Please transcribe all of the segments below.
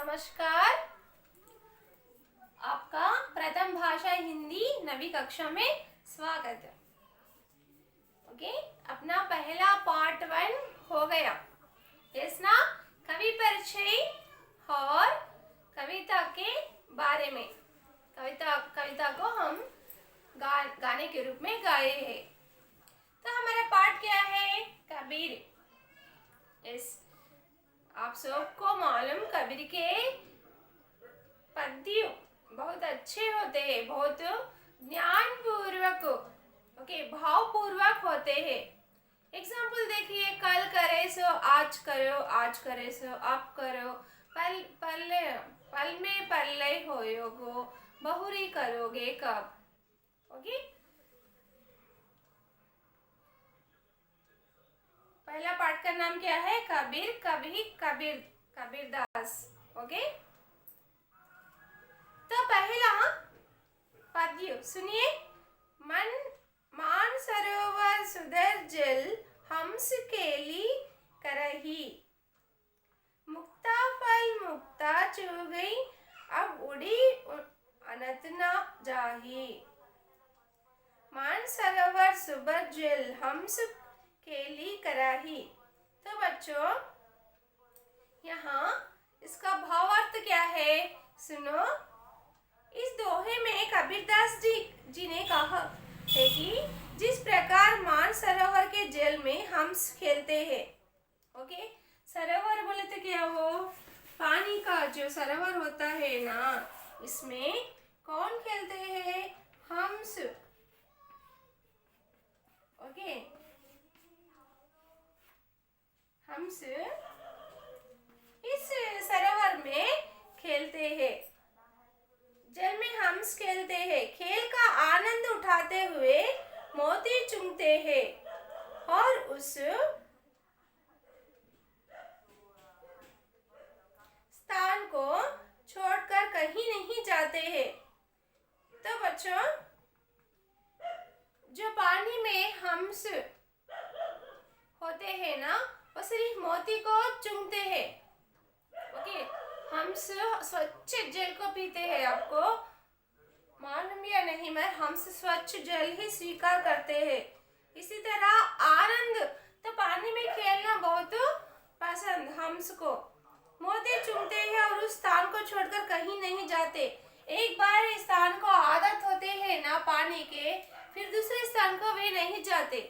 नमस्कार। आपका प्रथम भाषा हिंदी नवी कक्षा में स्वागत है। ओके, अपना पहला पार्ट 1 हो गया। यस ना? कवि परिचय और कविता के बारे में। कविता को हम गाने के रूप में गाए हैं। तो हमारा पाठ क्या है? कबीर। यस, आप सबको मालूम कबीर के पद्य बहुत अच्छे होते हैं, बहुत ज्ञान पूर्वक, ओके, भाव पूर्वक होते हैं। एग्जाम्पल देखिए, कल करे सो आज करो, आज करे सो अब करो, पल में पल्ले होयोगो, बहुरी करोगे कब। ओके, पहला पाठ का नाम क्या है? कबीर, कवि कबीरदास। ओके, तो पहला पद्य सुनिए। मान सरोवर सुधर जल, हंस केली करही, मुक्ता फल मुक्ता चू गई, अब उड़ी अनंत न जाही। मान सरोवर सुधर जल, हंस केली कराही। तो बच्चों, यहाँ इसका भावार्थ क्या है? सुनो। इस दोहे में कबीरदास जी ने कहा है कि जिस प्रकार मान सरोवर के जल में हंस खेलते हैं। ओके, सरोवर बोले तो क्या? वो पानी का जो सरोवर होता है ना, इसमें कौन खेलते हैं? हंस। ओके, हंस इस सरोवर में खेलते हैं, जल में हंस खेलते हैं, खेल का आनंद उठाते हुए मोती चुनते हैं और उस स्थान को छोड़कर कहीं नहीं जाते हैं। तो बच्चों, जो पानी में हंस होते हैं ना, वो सिर्फ मोती को चुनते हैं। ओके, हंस स्वच्छ जल को पीते हैं। आपको मालूम या नहीं, मैं हंस स्वच्छ जल ही स्वीकार करते हैं। इसी तरह आनंद, तो पानी में खेलना बहुत पसंद हंस को। मोती चुनते हैं और उस स्थान को छोड़कर कहीं नहीं जाते। एक बार इस स्थान को आदत होते हैं ना पानी के, फिर दूसरे स्थान को वे नहीं जाते।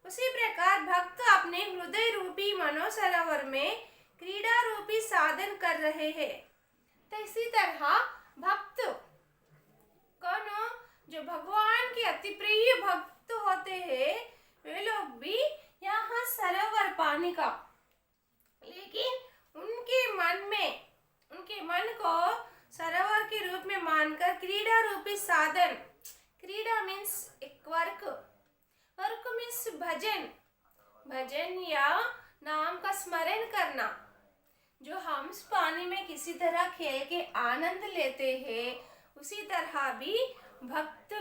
उसी प्रकार भक्त अपने हृदय रूपी मनोसरोवर में क्रीड़ा रूपी साधन कर रहे हैं। तो इसी तरह भक्त कौन? जो भगवान के अति प्रिय भक्त होते हैं, वे लोग भी यहाँ सरोवर पानी का, लेकिन उनके मन को सरोवर के रूप में मानकर क्रीड़ा रूपी साधन, क्रीड़ा मीन्स एक वर्क मीन्स भजन या नाम का स्मरण करना। जो हम पानी में किसी तरह खेल के आनंद लेते हैं, उसी तरह भी भक्त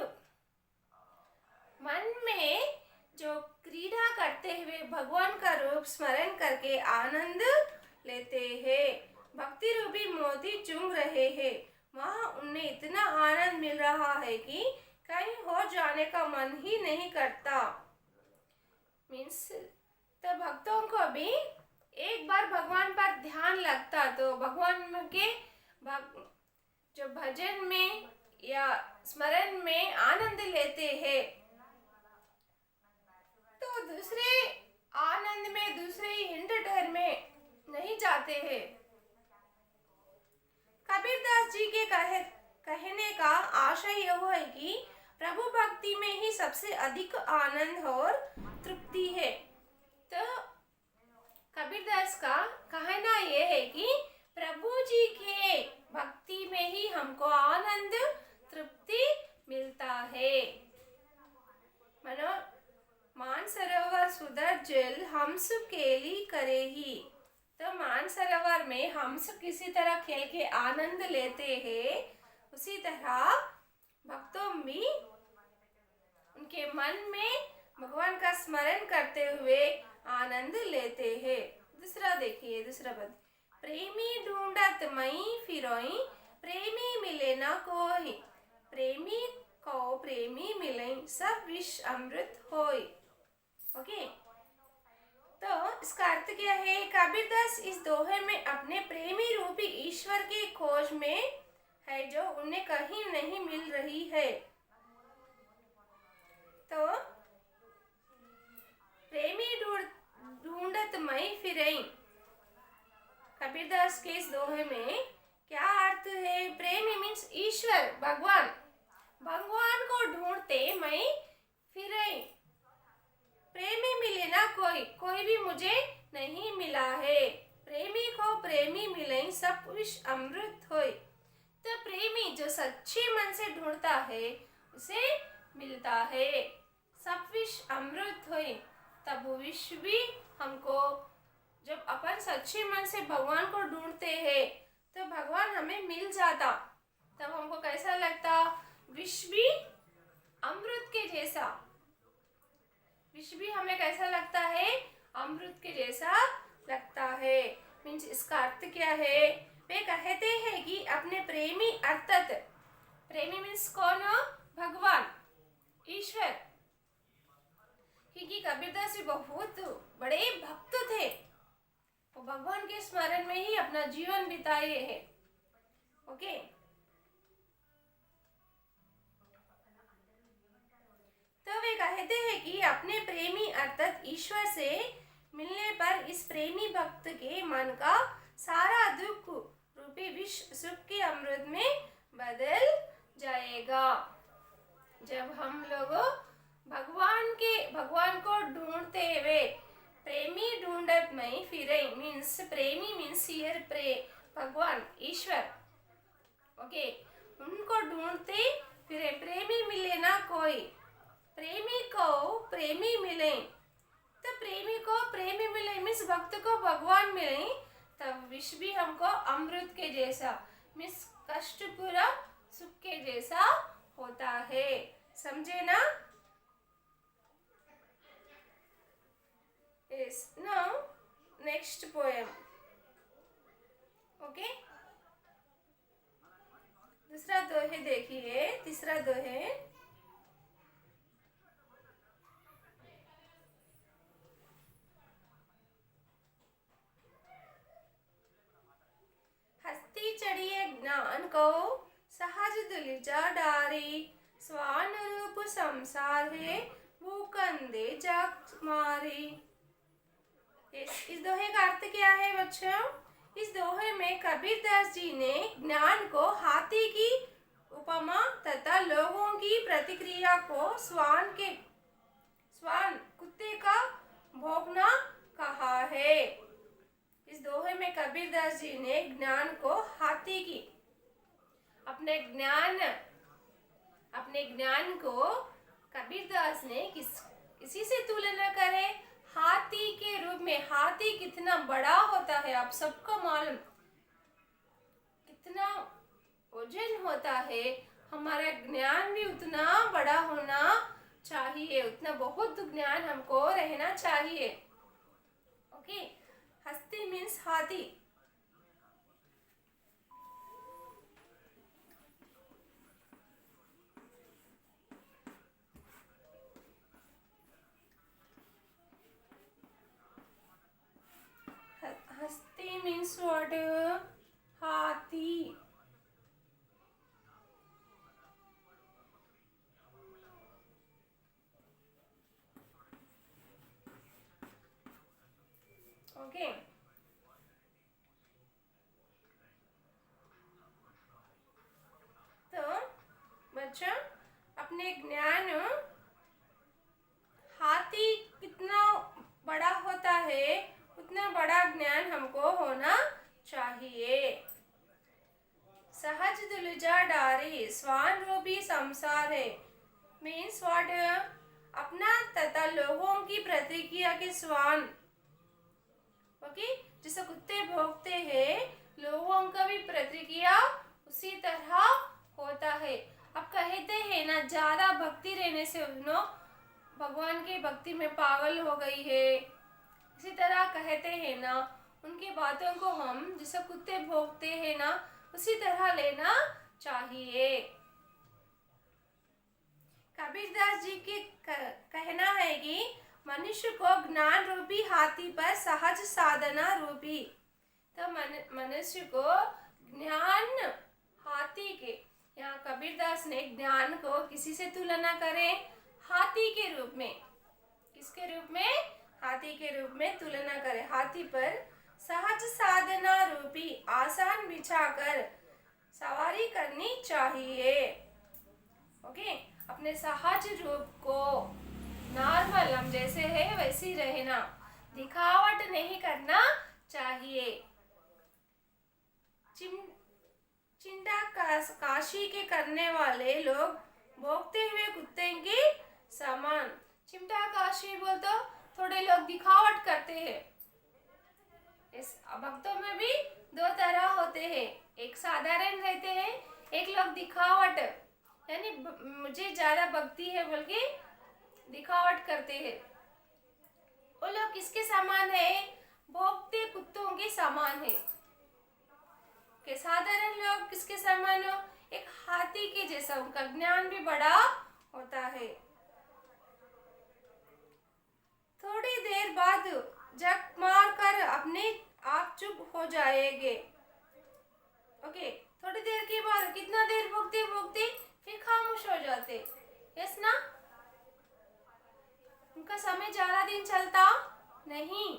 मन में जो क्रीड़ा करते हुए भगवान का रूप स्मरण करके आनंद लेते हैं, भक्ति रूपी मोती चुन रहे हैं। वहाँ उन्हें इतना आनंद मिल रहा है कि कहीं हो जाने का मन ही नहीं करता। मीन्स, तो भक्तों को भी एक बार भगवान पर ध्यान लगता तो भगवान के जो भजन में या स्मरण में आनंद लेते हैं, तो दूसरे आनंद में, दूसरे एंटरटेन में नहीं जाते हैं। कबीरदास जी के कहने का आशय यह है कि प्रभु भक्ति में ही सबसे अधिक आनंद और तृप्ति है। तो कबीरदास का कहना यह है कि प्रभु जी के भक्ति में ही हमको आनंद तृप्ति मिलता है। मान सरोवर सुधर जल, हंस केली करेही। तो मान सरोवर में हंस किसी तरह खेल के आनंद लेते हैं, उसी तरह भक्तों भी उनके मन में भगवान का स्मरण करते हुए आनंद लेते हैं। दूसरा देखिए, दूसरा पद। प्रेमी ढूंढत मई फिरोई, प्रेमी मिले ना कोई। प्रेमी को प्रेमी मिले, सब विष अमृत होई। ओके, तो इसका अर्थ क्या है? कबीरदास इस दोहे में अपने प्रेमी रूपी ईश्वर की खोज में है, जो उन्हें कहीं नहीं मिल रही है। तो प्रेमी ढूंढत मई फिरई, कबीरदास के इस दोहे में क्या अर्थ है? प्रेमी मीन्स ईश्वर, भगवान। भगवान को ढूंढते मैं फिरई, प्रेमी मिले ना कोई, कोई भी मुझे नहीं मिला है। प्रेमी को प्रेमी मिले, सब विष अमृत होय। तो प्रेमी जो सच्चे मन से ढूंढता है उसे मिलता है, सब विष अमृत होय। तब वो विष भी हमको, जब अपन सच्चे मन से भगवान को ढूंढते हैं तो भगवान हमें मिल जाता, तब हमको कैसा लगता? विष भी अमृत के जैसा। विष भी हमें कैसा लगता है? अमृत के जैसा लगता है। मीन्स इसका अर्थ क्या है? वे कहते हैं कि अपने प्रेमी, अर्थात प्रेमी मीन्स कौन? भगवान, ईश्वर। क्योंकि कबीरदास जी बहुत बड़े भक्त थे, वो भगवान के स्मरण में ही अपना जीवन बिताए हैं। ओके, तो वे कहते हैं कि अपने प्रेमी अर्थात ईश्वर से मिलने पर इस प्रेमी भक्त के मन का सारा दुख रूपी विष सुख के अमृत में बदल जाएगा। जब हम लोग भगवान को ढूंढते हुए, प्रेमी ढूंढत में फिरे मीन्स, प्रेमी मीन्स हियर भगवान, ईश्वर। ओके, उनको ढूंढते फिरे, प्रेमी मिले ना कोई, प्रेमी को प्रेमी मिले। तो प्रेमी को प्रेमी मिले मीन्स भक्त को भगवान मिले, तब विष भी हमको अमृत के जैसा मीन्स कष्ट पूरा सुख के जैसा होता है। समझे ना? Yes. Now next poem. Okay. दूसरा दोहे देखिए, तीसरा दोहे। हस्ती चढ़िए ज्ञान को सहज दुलिजा डारी, स्वान रूप संसार है भूकंदे जाग मारी। इस दोहे का अर्थ क्या है बच्चों? इस दोहे में कबीरदास जी ने ज्ञान को हाथी की उपमा तथा लोगों की प्रतिक्रिया को स्वान कुत्ते का भौंकना कहा है। इस दोहे में कबीरदास जी ने ज्ञान को हाथी की, अपने ज्ञान को कबीरदास ने किसी से तुलना करे? हाथी के रूप में। हाथी कितना बड़ा होता है आप सबको मालूम, कितना वजन होता है। हमारा ज्ञान भी उतना बड़ा होना चाहिए, उतना बहुत ज्ञान हमको रहना चाहिए। ओके, हस्ती मीन्स हाथी। हस्ती मीन्स what? हाथी। ओके, तो बच्चों अपने ज्ञान, हाथी कितना बड़ा होता है उतना बड़ा ज्ञान हमको होना चाहिए। सहज दुलजा डारी, स्वान रूपी संसार है मीन्स व्हाट? अपना तथा लोगों की प्रतिक्रिया के स्वान। ओके, जैसे कुत्ते भौंकते हैं, लोगों का भी प्रतिक्रिया उसी तरह होता है। अब कहते हैं ना, ज्यादा भक्ति रहने से भगवान की भक्ति में पागल हो गई है, इसी तरह कहते हैं ना, उनकी बातों को हम जैसे कुत्ते भौंकते हैं ना, उसी तरह लेना चाहिए। कबीरदास जी के कहना है कि मनुष्य को ज्ञान रूपी हाथी पर सहज साधना रूपी, तो मनुष्य को ज्ञान हाथी के, यहाँ कबीरदास ने ज्ञान को किसी से तुलना करें, हाथी के रूप में। किसके रूप में? हाथी के रूप में तुलना करें। हाथी पर सहज साधना रूपी आसान बिछाकर सवारी करनी चाहिए। ओके, अपने सहज रूप को नॉर्मल हम जैसे है वैसे ही रहना, दिखावट नहीं करना चाहिए। चिंता काशी के करने वाले लोग भोगते हुए कुत्ते के समान। चिंता काशी बोल तो थोड़े लोग दिखावट करते हैं। इस भक्तों में भी दो तरह होते हैं, एक साधारण रहते हैं, एक लोग दिखावट, यानी मुझे ज्यादा भक्ति है बोल के दिखावट करते हैं। वो लोग किसके समान है? भोगते कुत्तों के समान है। के साधारण लोग किसके समान हो? एक हाथी के जैसा, उनका ज्ञान भी बड़ा होता है। थोड़ी देर बाद जग मार कर अपने आप चुप हो जाएंगे। ओके, थोड़ी देर के बाद कितना देर भोगते भोगते फिर खामोश हो जाते, यस ना? उनका समय ज्यादा दिन चलता नहीं।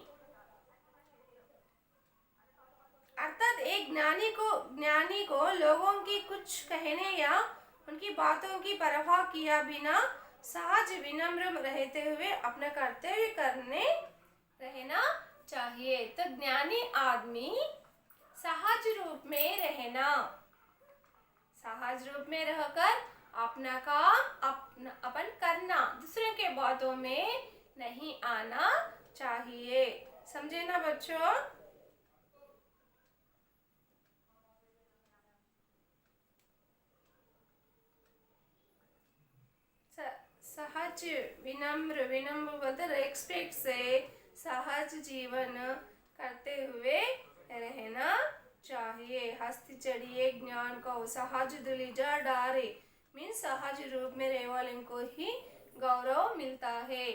अर्थात एक ज्ञानी को लोगों की कुछ कहने या उनकी बातों की परवाह किया बिना सहज विनम्र रहते हुए अपना कर्तव्य करने रहना चाहिए। तो ज्ञानी आदमी सहज रूप में रहना, सहज रूप में रहकर अपना काम अपन करना, दूसरे के बातों में नहीं आना चाहिए। समझे ना बच्चों? सहज विनम्र बोलते रेस्पेक्ट से सहज जीवन करते हुए रहना चाहिए। हस्ती चढ़िए ज्ञान को सहज दुलिजा डारे, मीन्स सहज रूप में रहने वाले को ही गौरव मिलता है।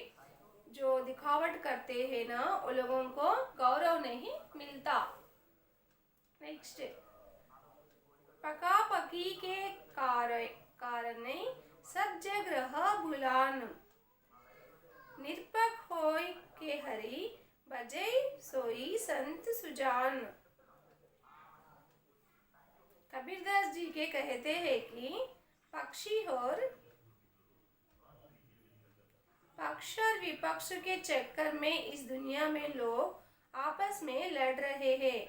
जो दिखावट करते हैं ना, वो लोगों को गौरव नहीं मिलता। नेक्स्ट, पका पकी के कारण सब जग रहा भुलान, निरपक होय के हरि बजै सोई संत सुजान। कबीरदास जी के कहते हैं कि पक्ष और विपक्ष के चक्कर में इस दुनिया में लोग आपस में लड़ रहे हैं,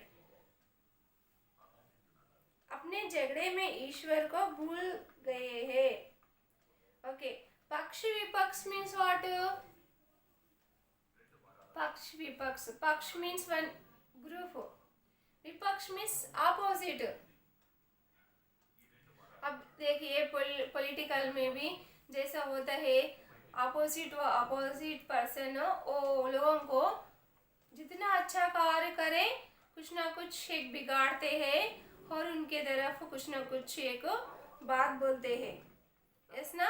अपने झगड़े में ईश्वर को भूल गए हैं। ओके, पक्ष विपक्ष मीन्स व्हाट? पक्ष विपक्ष, पक्ष मीन्स वन ग्रुप, विपक्ष मीन्स ऑपोजिट। अब देखिए पॉलिटिकल में भी जैसा होता है, ऑपोजिट पर्सन वो लोगों को जितना अच्छा कार्य करे कुछ ना कुछ एक बिगाड़ते हैं और उनके तरफ कुछ ना कुछ एक बात बोलते हैं, यस ना?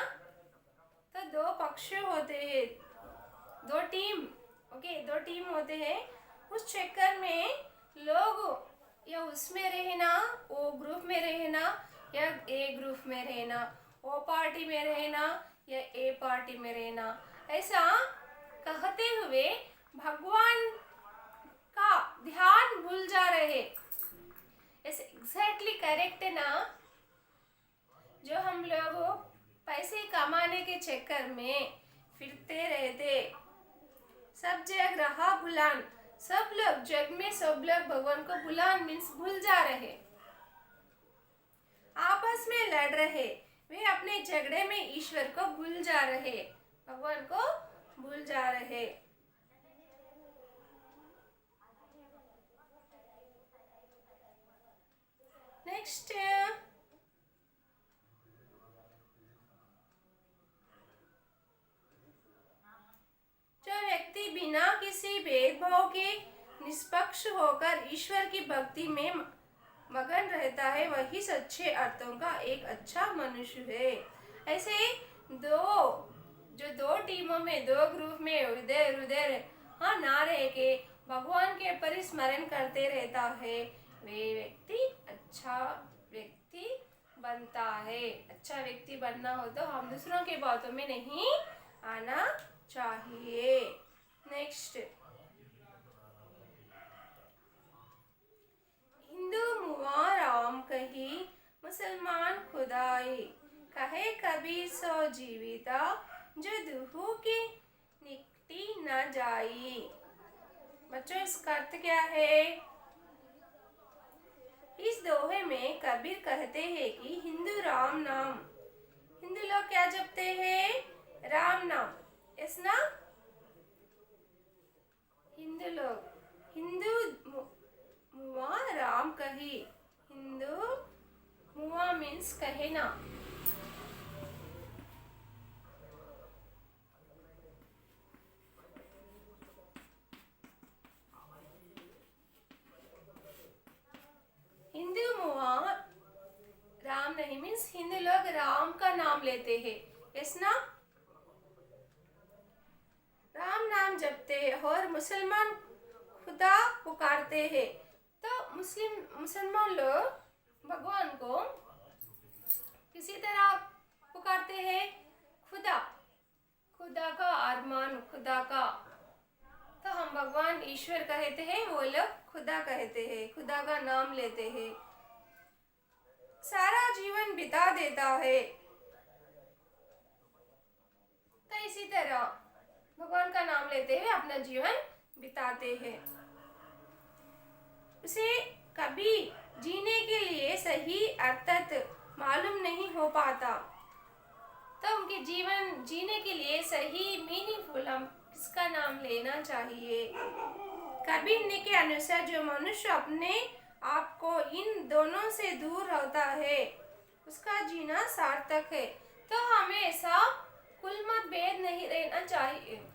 तो दो पक्ष होते हैं, दो टीम। ओके, दो टीम होते हैं। उस चक्कर में लोग या उसमें रहना, वो ग्रुप में रहना, या ए ग्रुप में रहना, वो पार्टी में रहना या ए पार्टी में रहना, ऐसा कहते हुए भगवान का ध्यान भूल जा रहे। ऐसे एग्जैक्टली करेक्ट है ना? जो हम लोग पैसे कमाने के चक्कर में फिरते रहते, सब जग रहा भुलान, सब लोग जग में सब लोग भगवान को भुलान मीन्स भूल जा रहे, आपस में लड़ रहे, वे अपने झगड़े में ईश्वर को भूल जा रहे, भगवान को भूल जा रहे। नेक्स्ट, जो व्यक्ति बिना किसी भेदभाव के निष्पक्ष होकर ईश्वर की भक्ति में मगन रहता है, वही सच्चे अर्थों का एक अच्छा मनुष्य है। ऐसे दो टीमों में, दो ग्रुप में उधर उधर हाँ ना रह के भगवान के परिस्मरण करते रहता है, वे व्यक्ति अच्छा व्यक्ति बनता है। अच्छा व्यक्ति बनना हो तो हम दूसरों के बातों में नहीं आना चाहिए। नेक्स्ट, हिंदू मुआ राम कही, मुसलमान खुदाई, कहे कबीर सो जीविता, जो दुहू की निकटी न जाई। बच्चों, इसका अर्थ क्या है? इस दोहे में कबीर कहते हैं कि हिंदू राम नाम, हिंदू लोग क्या जपते हैं? राम नाम। यस ना? हिंदू लोग, हिंदू मुआ राम कही, हिंदू मुआ मीन्स कहे ना। हिंदू मुआ राम नहीं मीन्स हिंदू लोग राम का नाम लेते हैं। यस ना? राम नाम जपते हैं और मुसलमान खुदा पुकारते हैं। तो मुसलमान लोग भगवान को किसी तरह पुकारते हैं? खुदा, खुदा का अरमान, खुदा का। तो हम भगवान ईश्वर कहते हैं, वो लोग खुदा कहते हैं, खुदा का नाम लेते हैं। सारा जीवन बिता देता है। तो इसी तरह भगवान का नाम लेते हुए अपना जीवन बिताते हैं। उसे कभी जीने के लिए सही अर्थ मालूम नहीं हो पाता। तो उनके जीवन जीने के लिए सही मीनिंगफुल हम किसका नाम लेना चाहिए? कबीर ने के अनुसार जो मनुष्य अपने आप को इन दोनों से दूर रहता है, उसका जीना सार्थक है। तो हमें ऐसा कुल मत भेद नहीं रहना चाहिए।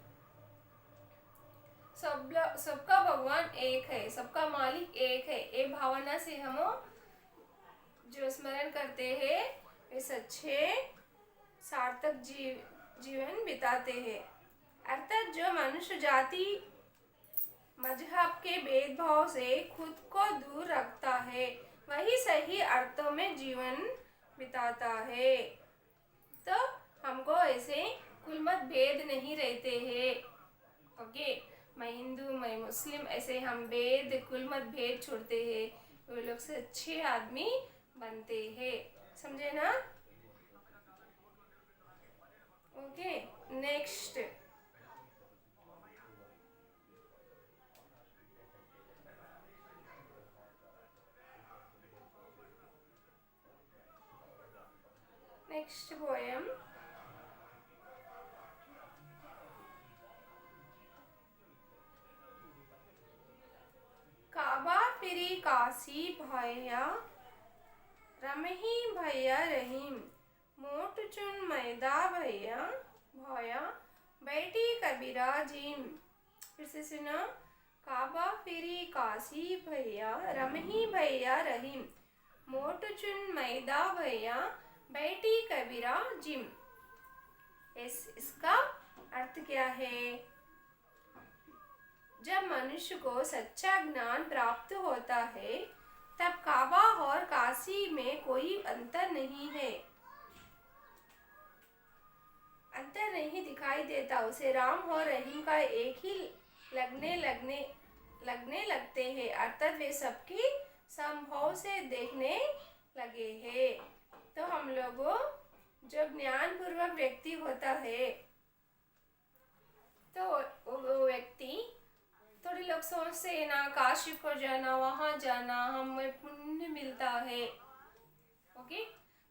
सबका भगवान एक है, सबका मालिक एक है। ये भावना से हम जो स्मरण करते हैं, वे सच्चे सार्थक जीवन बिताते हैं। अर्थात जो मनुष्य जाति मजहब के भेदभाव से खुद को दूर रखता है, वही सही अर्थों में जीवन बिताता है। तो हमको ऐसे कुल मत भेद नहीं रहते हैं। ओके, मैं हिंदू, मैं मुस्लिम, ऐसे हम भेद कुल मत भेद छोड़ते हैं, वो लोग से अच्छे आदमी बनते हैं। समझे ना? Okay, next, next poem. Kaaba फिरी काशी भैया, रमही भैया रहीम, मोट चुन मैदा भैया भैया, बैठी कबीरा जीम। फिर से सुनो। काबा फिरी काशी भैया, रमही भैया रहीम, मोट चुन मैदा भैया, बैठी कबीरा जिम। इसका अर्थ क्या है? जब मनुष्य को सच्चा ज्ञान प्राप्त होता है, तब काबा और काशी में कोई अंतर नहीं है, अंतर नहीं दिखाई देता। उसे राम और रहीम का एक ही लगने लगते हैं, अर्थात वे सबकी संभव से देखने लगे हैं। तो हम लोगों जो ज्ञान पूर्वक व्यक्ति होता है, तो वो व्यक्ति, थोड़े लोग सोचते हैं ना, काशी को जाना, वहाँ जाना हमें पुण्य मिलता है। ओके,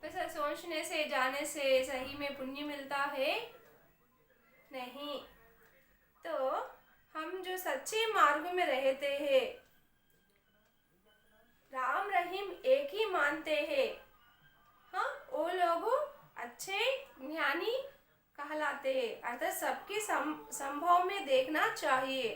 वैसा सोचने से, जाने से सही में पुण्य मिलता है? नहीं। तो हम जो सच्चे मार्ग में रहते हैं, राम रहीम एक ही मानते हैं, हाँ, वो लोग अच्छे ज्ञानी कहलाते हैं। अर्थात सबके संभव में देखना चाहिए।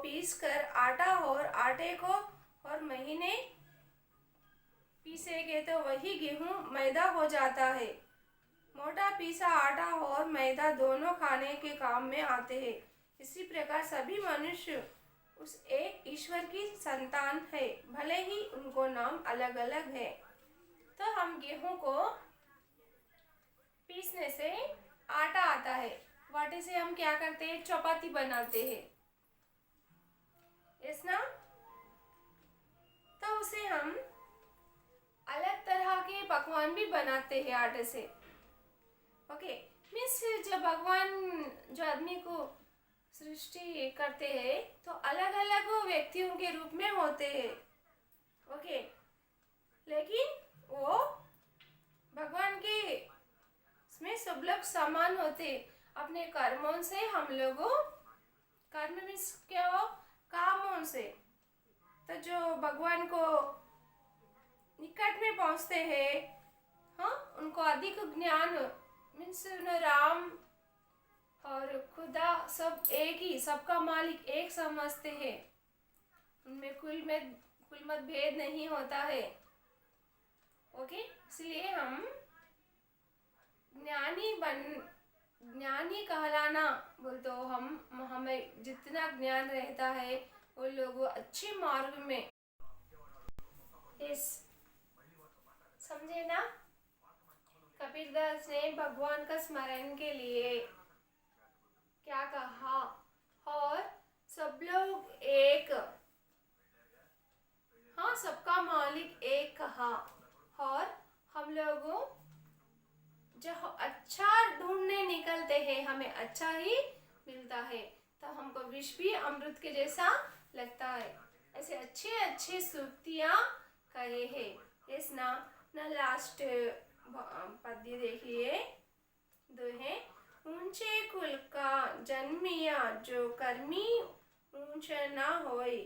पीस कर आटा और आटे को और महीने पीसेंगे तो वही गेहूं मैदा हो जाता है। मोटा पीसा आटा और मैदा दोनों खाने के काम में आते हैं। इसी प्रकार सभी मनुष्य उस एक ईश्वर की संतान है, भले ही उनको नाम अलग अलग है। तो हम गेहूं को पीसने से आटा आता है, आटे से हम क्या करते हैं, चपाती बनाते हैं, यस ना। तो उसे हम अलग तरह के पकवान भी बनाते हैं आटे से। ओके, मीन्स जब भगवान जो आदमी को सृष्टि करते हैं तो अलग अलग व्यक्तियों के रूप में होते हैं। ओके, लेकिन वो भगवान के इसमें सब लोग समान होते। अपने कर्मों से हम लोगों, कर्म मीन्स क्या हो, कामों से, तो जो भगवान को निकट में पहुंचते हैं, हाँ, उनको अधिक ज्ञान मीन्स राम और खुदा सब एक ही, सबका मालिक एक समझते हैं। उनमें कुल मत भेद नहीं होता है। ओके, इसलिए हम ज्ञानी कहलाना बोल तो हमें जितना ज्ञान रहता है वो लोग अच्छे मार्ग में, इस समझे ना। कबीरदास ने भगवान का स्मरण के लिए क्या कहा, और सब लोग एक, हाँ, सबका मालिक एक कहा, और हम लोगों जो अच्छा ढूंढने निकलते हैं हमें अच्छा ही मिलता है। तो हमको विष भी अमृत के जैसा लगता है। ऐसे अच्छे अच्छे सूक्तियाँ कहे हैं, इस ना लास्ट पद्य देखिए, दो है। ऊंचे कुल का जन्मिया जो कर्मी ऊंच ना होय,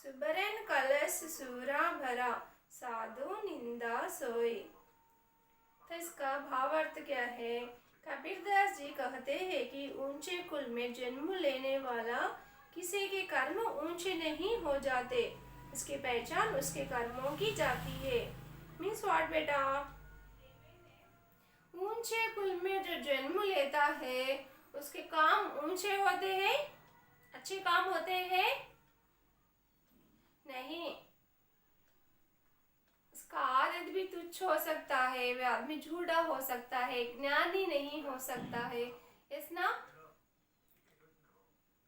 सुबरन कलश सूरा भरा साधु निंदा सोय। तो इसका भावार्थ क्या है? कबीरदास जी कहते हैं कि ऊंचे कुल में जन्म लेने वाला किसी के कर्म ऊंचे नहीं हो जाते, इसकी पहचान उसके कर्मों की जाती है। मीन्स व्हाट बेटा? ऊंचे कुल में जो जन्म लेता है उसके काम ऊंचे होते हैं, अच्छे काम होते हैं नहीं। उसका आदत भी तुच्छ हो सकता है, वह आदमी झूठा हो सकता है, ज्ञानी नहीं हो सकता है, इस ना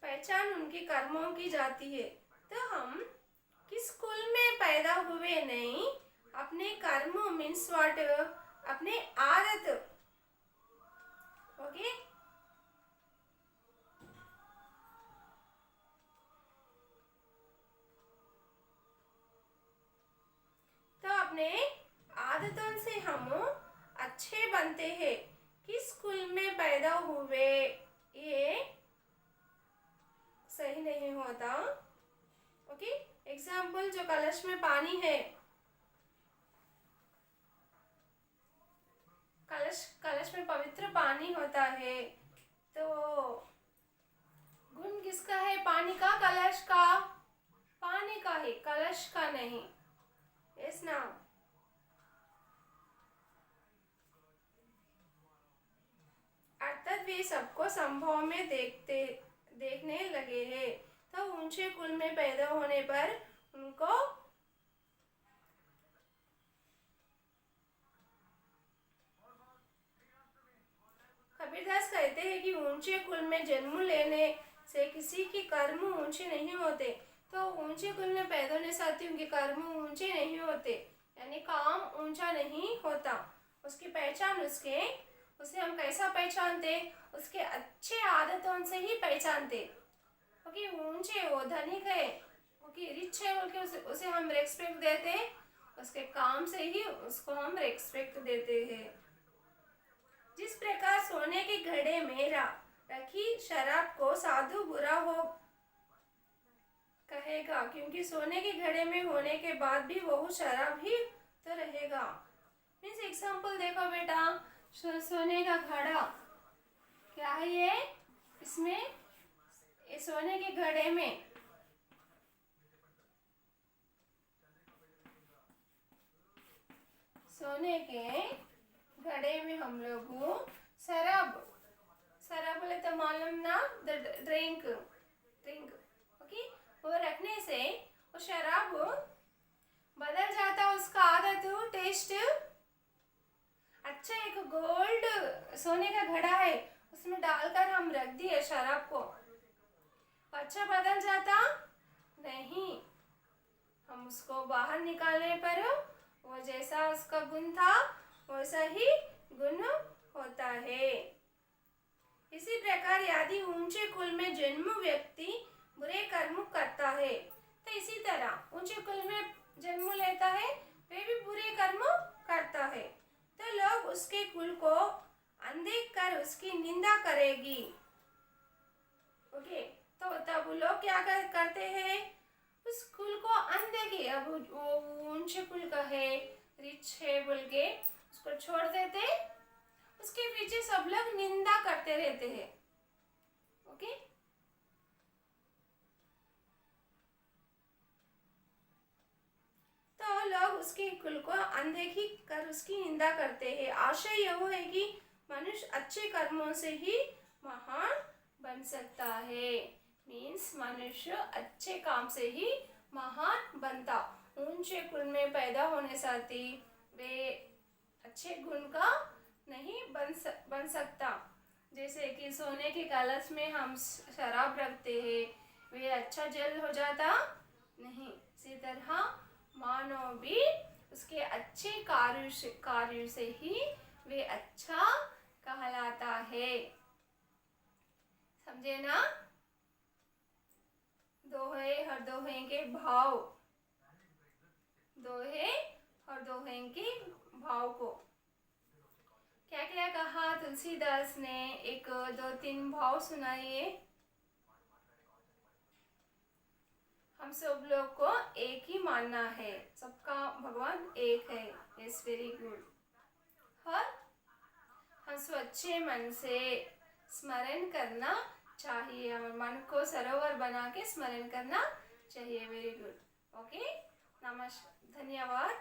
पहचान उनके कर्मों की जाती है। तो हम किस कुल में पैदा हुए नहीं, अपने कर्म मीन्स व्हाट, अपने आदत। ओके, तो अपने आदतों से हम अच्छे बनते हैं। किस कुल में पैदा हुए ये सही नहीं होता। ओके, एग्जाम्पल, जो कलश में पानी है, कलश में पवित्र पानी होता है, तो गुण किसका है? पानी का, कलश का? पानी का है, कलश का नहीं, यस ना। अर्थात वे सबको संभव में देखने लगे हैं। तो ऊंचे कुल में पैदा होने पर उनको कबीरदास कहते हैं कि ऊंचे कुल में जन्म लेने से किसी के कर्म ऊंचे नहीं होते। तो ऊंचे कुल में पैदा होने से उनके कर्म ऊंचे नहीं होते, यानी काम ऊंचा नहीं होता। उसकी पहचान उसे हम कैसा पहचानते? उसके अच्छे आदतों से ही पहचानते। क्योंकि ऊंचे, वो धनिक है, क्योंकि रिच है बोल के उसे हम रेस्पेक्ट देते, उसके काम से ही उसको हम रेस्पेक्ट देते हैं। जिस प्रकार सोने के घड़े में रखी शराब को साधु बुरा हो कहेगा, क्योंकि सोने के घड़े में होने के बाद भी वो शराब ही तो रहेगा। मीन्स एग्जाम्पल देखो बेटा, सोने का घड़ा क्या है ये? इसमें सोने के घड़े में सोने के घड़े में हम लोग शराब शराब बोले तो मालूम ना, द ड्रिंक ड्रिंक, ओके, वो रखने से वो शराब बदल जाता, उसका आदत टेस्ट अच्छा। एक गोल्ड सोने का घड़ा है, उसमें डालकर हम रख दिए शराब को, अच्छा बदल जाता नहीं। हम उसको बाहर निकालने पर वो जैसा उसका गुण था वैसा ही गुण होता है। इसी प्रकार यदि ऊंचे कुल में जन्म व्यक्ति बुरे कर्म करता है, तो इसी तरह ऊंचे कुल में जन्म लेता है वे भी बुरे कर्म करता है, तो लोग उसके कुल को अनदेख कर उसकी निंदा करेगी। ओके, तो तब लोग क्या करते हैं, उस कुल को अनदेखी, अब वो ऊंचे कुल का है, रिच है बोल के उसको छोड़ देते, उसके पीछे सब लोग निंदा करते रहते हैं। ओके, तो लोग उसके कुल को अनदेखी कर उसकी निंदा करते हैं। आशय यह है कि मनुष्य अच्छे कर्मों से ही महान बन सकता है। मीन्स मनुष्य अच्छे काम से ही महान बनता। ऊंचे कुल में पैदा होने साथी वे अच्छे गुण का नहीं बन सकता। जैसे कि सोने के कलश में हम शराब रखते हैं, वे अच्छा जल हो जाता नहीं। इसी तरह मानव भी उसके अच्छे कार्य से ही वे अच्छा कहलाता है। समझे ना? दोहे हर दोहे के भाव, दोहे और दोहे के भाव को क्या क्या कहा तुलसीदास ने, एक दो तीन भाव सुनाइए। हम सब लोग को एक ही मानना है, सबका भगवान एक है। It's very good. और हम स्वच्छ मन से स्मरण करना चाहिए, हमारे मन को सरोवर बना के स्मरण करना चाहिए। Very good. ओके, नमस्कार, धन्यवाद।